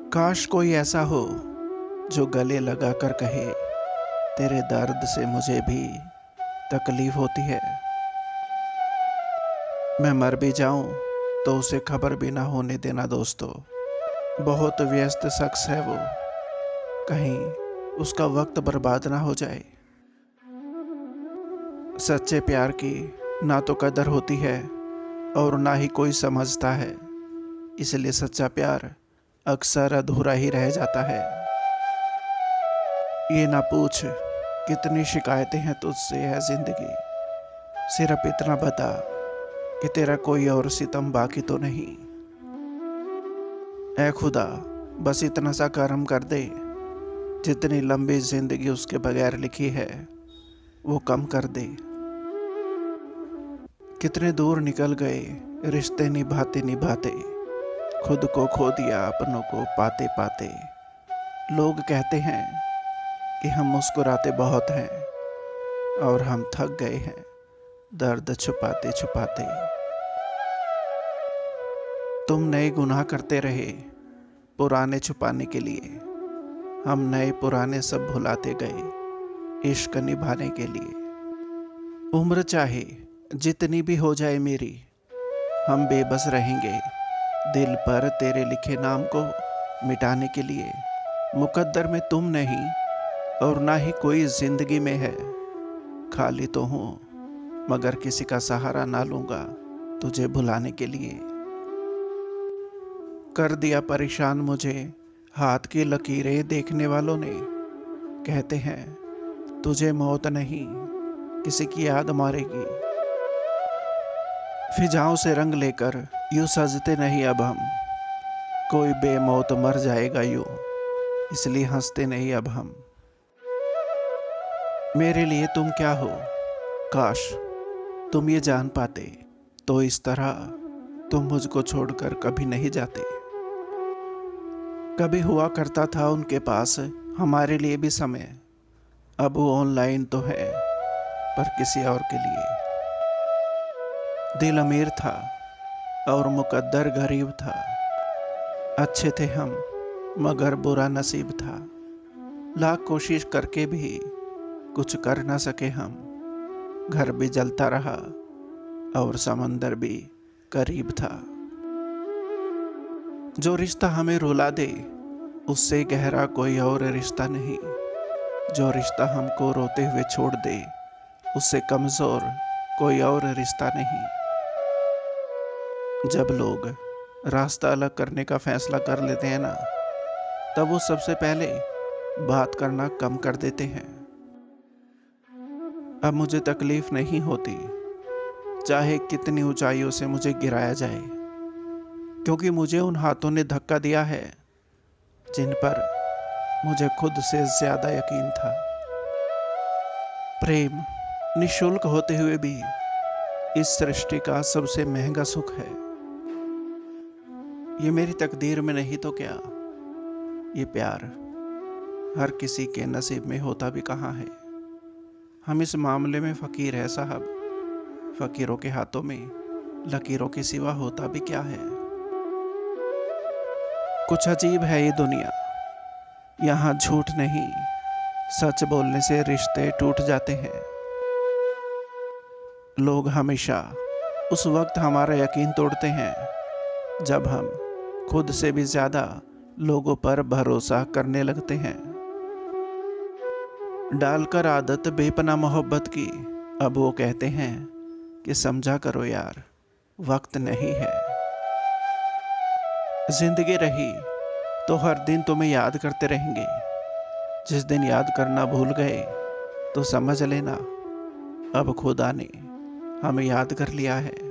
काश कोई ऐसा हो जो गले लगा कर कहे, तेरे दर्द से मुझे भी तकलीफ होती है। मैं मर भी जाऊं तो उसे खबर भी ना होने देना दोस्तों। बहुत व्यस्त शख्स है वो, कहीं उसका वक्त बर्बाद ना हो जाए। सच्चे प्यार की ना तो कदर होती है और ना ही कोई समझता है, इसलिए सच्चा प्यार अक्सर अधूरा ही रह जाता है। ये ना पूछ कितनी शिकायतें हैं तुझसे है जिंदगी, सिर्फ इतना बता कि तेरा कोई और सितम बाकी तो नहीं। ऐ खुदा, बस इतना सा करम कर दे, जितनी लंबी जिंदगी उसके बगैर लिखी है वो कम कर दे। कितने दूर निकल गए रिश्ते निभाते निभाते, खुद को खो दिया अपनों को पाते पाते। लोग कहते हैं कि हम मुस्कुराते बहुत हैं और हम थक गए हैं दर्द छुपाते छुपाते। तुम नए गुनाह करते रहे पुराने छुपाने के लिए, हम नए पुराने सब भुलाते गए इश्क निभाने के लिए। उम्र चाहे जितनी भी हो जाए मेरी, हम बेबस रहेंगे दिल पर तेरे लिखे नाम को मिटाने के लिए। मुकद्दर में तुम नहीं और ना ही कोई जिंदगी में है, खाली तो हूँ मगर किसी का सहारा ना लूँगा तुझे भुलाने के लिए। कर दिया परेशान मुझे हाथ की लकीरें देखने वालों ने, कहते हैं तुझे मौत नहीं किसी की याद मारेगी। फिजाओं से रंग लेकर यूं सजते नहीं अब हम, कोई बेमौत मर जाएगा यूं इसलिए हंसते नहीं अब हम। मेरे लिए तुम क्या हो, काश तुम ये जान पाते, तो इस तरह तुम मुझको छोड़कर कभी नहीं जाते। कभी हुआ करता था उनके पास हमारे लिए भी समय, अब वो ऑनलाइन तो है पर किसी और के लिए। दिल अमीर था और मुकद्दर गरीब था, अच्छे थे हम मगर बुरा नसीब था। लाख कोशिश करके भी कुछ कर ना सके हम, घर भी जलता रहा और समंदर भी करीब था। जो रिश्ता हमें रुला दे उससे गहरा कोई और रिश्ता नहीं, जो रिश्ता हमको रोते हुए छोड़ दे उससे कमज़ोर कोई और रिश्ता नहीं। जब लोग रास्ता अलग करने का फैसला कर लेते हैं ना, तब वो सबसे पहले बात करना कम कर देते हैं। अब मुझे तकलीफ नहीं होती चाहे कितनी ऊंचाइयों से मुझे गिराया जाए, क्योंकि मुझे उन हाथों ने धक्का दिया है जिन पर मुझे खुद से ज्यादा यकीन था। प्रेम निशुल्क होते हुए भी इस सृष्टि का सबसे महंगा सुख है। ये मेरी तकदीर में नहीं तो क्या, ये प्यार हर किसी के नसीब में होता भी कहाँ है। हम इस मामले में फ़कीर है साहब, फ़कीरों के हाथों में लकीरों के सिवा होता भी क्या है। कुछ अजीब है ये दुनिया, यहाँ झूठ नहीं सच बोलने से रिश्ते टूट जाते हैं। लोग हमेशा उस वक्त हमारा यकीन तोड़ते हैं जब हम खुद से भी ज़्यादा लोगों पर भरोसा करने लगते हैं। डालकर आदत बेपनाह मोहब्बत की, अब वो कहते हैं कि समझा करो यार वक्त नहीं है। जिंदगी रही तो हर दिन तुम्हें याद करते रहेंगे, जिस दिन याद करना भूल गए तो समझ लेना अब खुदा ने हमें याद कर लिया है।